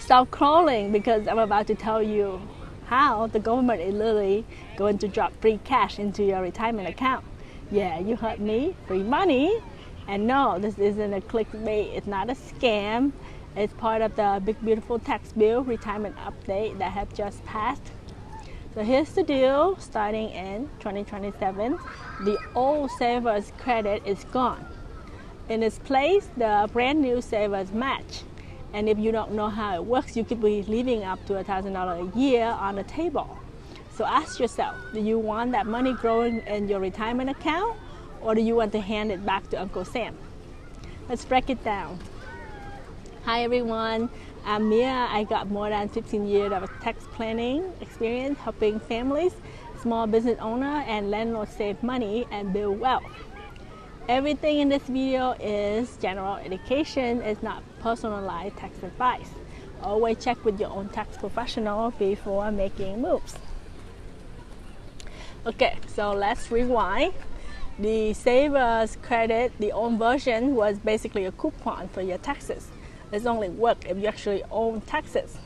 Stop crawling, because I'm about to tell you how the government is literally going to drop free cash into your retirement account. Yeah, you heard me, free money. And no, this isn't a clickbait, it's not a scam. It's part of the big beautiful tax bill retirement update that have just passed. So here's the deal. Starting in 2027, the old savers credit is gone. In its place, the brand new savers match. And if you don't know how it works, you could be leaving up to $1,000 a year on the table. So ask yourself, do you want that money growing in your retirement account, or do you want to hand it back to Uncle Sam? Let's break it down. Hi everyone, I'm Mia. I got more than 15 years of tax planning experience helping families, small business owners, and landlords save money and build wealth. Everything in this video is general education. It's not personalized tax advice. Always check with your own tax professional before making moves. Okay, so let's rewind. The savers credit, the old version, was basically a coupon for your taxes. It's only work if you actually own taxes.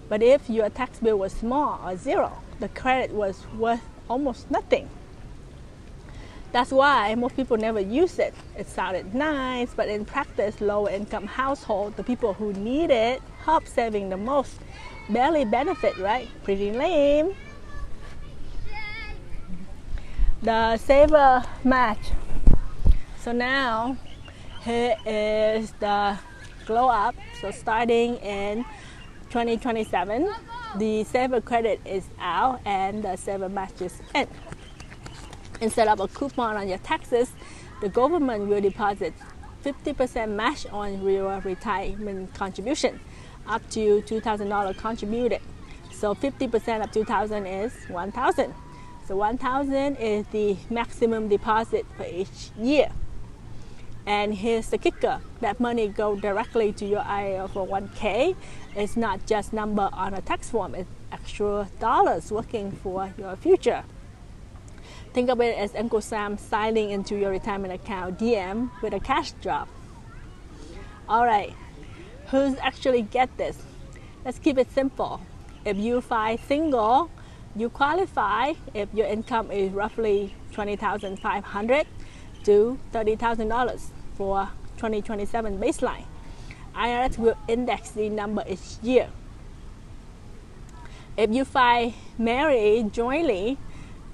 But if your tax bill was small or zero, the credit was worth almost nothing. That's why most people never use it. It sounded nice, but in practice, lower income households, the people who need it, help saving the most, barely benefit, right? Pretty lame. The saver match. So now, here is the glow up. So starting in 2027, the saver credit is out and the saver match is in. Instead of a coupon on your taxes, the government will deposit 50% match on your retirement contribution, up to $2,000 contributed. So 50% of $2,000 is $1,000. So $1,000 is the maximum deposit for each year. And here's the kicker: that money goes directly to your IRA 401k. It's not just number on a tax form; it's actual dollars working for your future. Think of it as Uncle Sam signing into your retirement account DM with a cash drop. All right, who's actually get this? Let's keep it simple. If you file single, you qualify if your income is roughly $20,500 to $30,000 for 2027 baseline. IRS will index the number each year. If you file married jointly,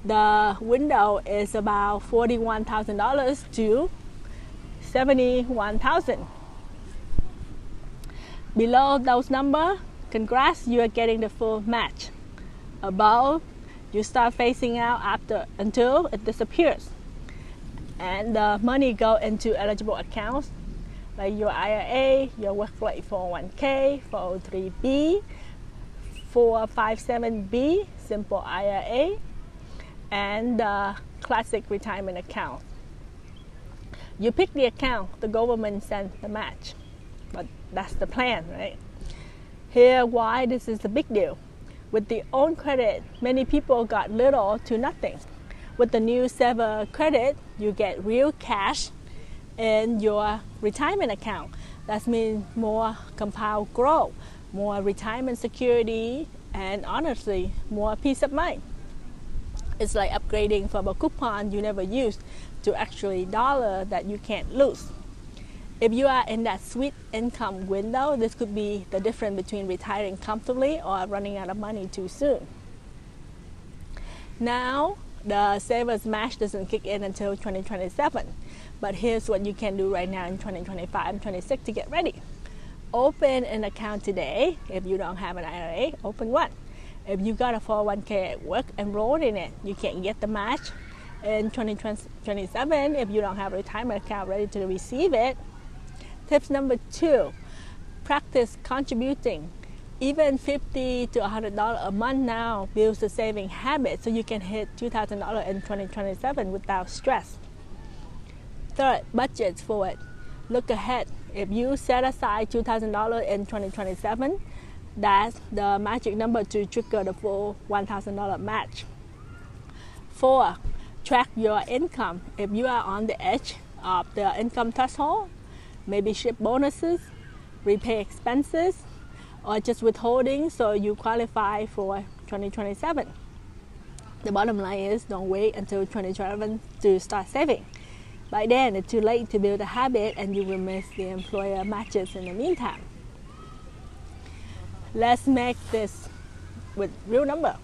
the window is about $41,000 to $71,000. Below those numbers, congrats, you are getting the full match. Above, you start phasing out until it disappears. And the money go into eligible accounts like your IRA, your workplace 401k, 403b, 457b, simple IRA, and the classic retirement account. You pick the account, the government sends the match. But that's the plan, right? Here, why this is a big deal. With the own credit, many people got little to nothing. With the new saver credit, you get real cash in your retirement account. That means more compound growth, more retirement security, and honestly, more peace of mind. It's like upgrading from a coupon you never used to actually dollar that you can't lose. If you are in that sweet income window, this could be the difference between retiring comfortably or running out of money too soon. Now, the savers match doesn't kick in until 2027. But here's what you can do right now in 2025 and 2026 to get ready. Open an account today. If you don't have an IRA, open one. If you got a 401k at work, enroll in it. You can get the match in 2027 if you don't have a retirement account ready to receive it. Tips number 2, practice contributing. Even $50 to $100 a month now builds a saving habit, so you can hit $2,000 in 2027 without stress. Third, budget for it. Look ahead. If you set aside $2,000 in 2027, that's the magic number to trigger the full $1,000 match. 4, track your income. If you are on the edge of the income threshold, maybe ship bonuses, repay expenses, or just withholding so you qualify for 2027. The bottom line is don't wait until 2027 to start saving. By then, it's too late to build a habit and you will miss the employer matches in the meantime. Let's make this with real number.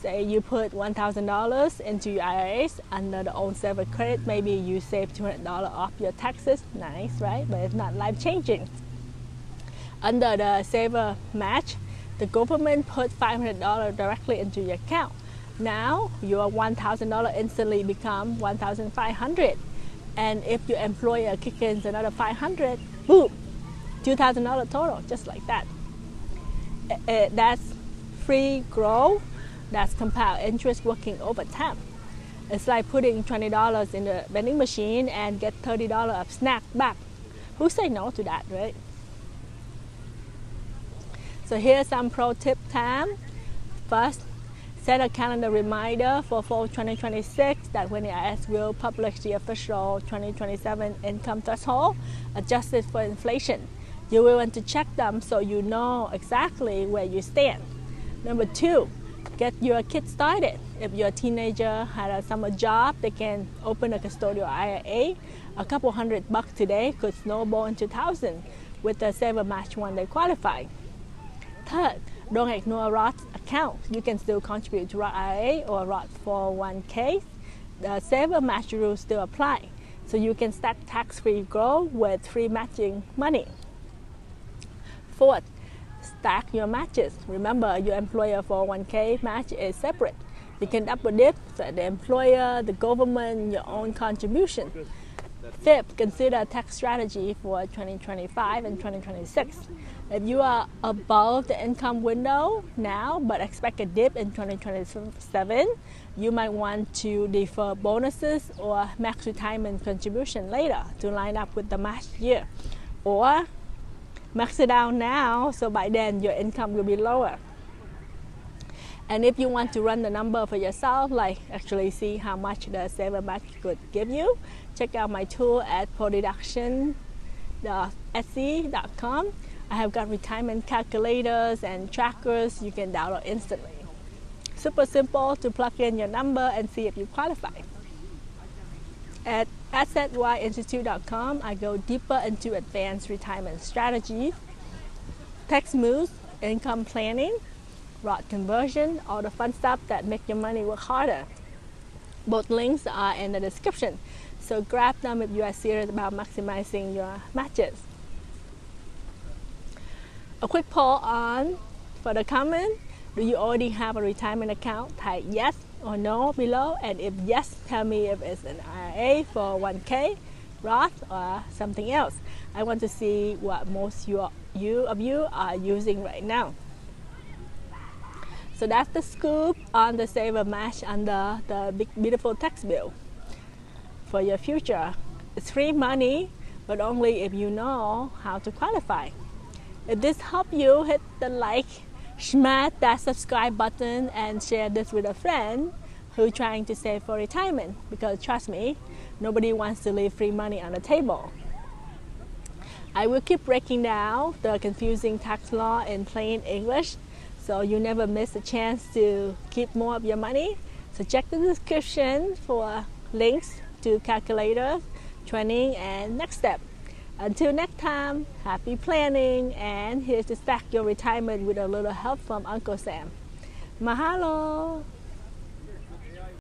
Say you put $1,000 into your IRAs under the own saver credit. Maybe you save $200 off your taxes. Nice, right? But it's not life-changing. Under the saver match, the government put $500 directly into your account. Now your $1,000 instantly become $1,500. And if your employer kicks in another $500, boom, $2,000 total, just like that. That's free growth. That's compound interest working over time. It's like putting $20 in the vending machine and get $30 of snack back. Who say no to that, right? So here's some pro tip time. First, set a calendar reminder for fall 2026 that when the IRS will publish the official 2027 income threshold adjusted for inflation. You will want to check them so you know exactly where you stand. Number 2, get your kids started. If your teenager had a summer job, they can open a custodial IRA. A couple $100 today could snowball into $1,000 with the saver match when they qualify. Third, don't ignore Roth account. You can still contribute to Roth IRA or Roth 401k. The saver match rules still apply, so you can stack tax-free growth with free matching money. Fourth, stack your matches. Remember, your employer 401k match is separate. You can double dip, so the employer, the government, your own contribution. Fifth, consider a tax strategy for 2025 and 2026. If you are above the income window now but expect a dip in 2027, you might want to defer bonuses or max retirement contribution later to line up with the match year. Or max it out now so by then your income will be lower. And if you want to run the number for yourself, like actually see how much the saver match could give you, check out my tool at prodeduction.etsy.com. I have got retirement calculators and trackers you can download instantly. Super simple to plug in your number and see if you qualify. At AssetYinstitute.com, I go deeper into advanced retirement strategies, tax moves, income planning, Roth conversion, all the fun stuff that make your money work harder. Both links are in the description, so grab them if you are serious about maximizing your matches. A quick poll on for the comment. Do you already have a retirement account? Type yes or no below, and if yes, tell me if it's an IRA, 401k, Roth, or something else. I want to see what most of you are using right now. So that's the scoop on the saver match under the big beautiful tax bill for your future. It's free money, but only if you know how to qualify. If this helped you, hit the like, smash that subscribe button, and share this with a friend who's trying to save for retirement. Because trust me, nobody wants to leave free money on the table. I will keep breaking down the confusing tax law in plain English, so you never miss a chance to keep more of your money. So check the description for links to calculators, training, and next step. Until next time, happy planning, and here's to stack your retirement with a little help from Uncle Sam. Mahalo!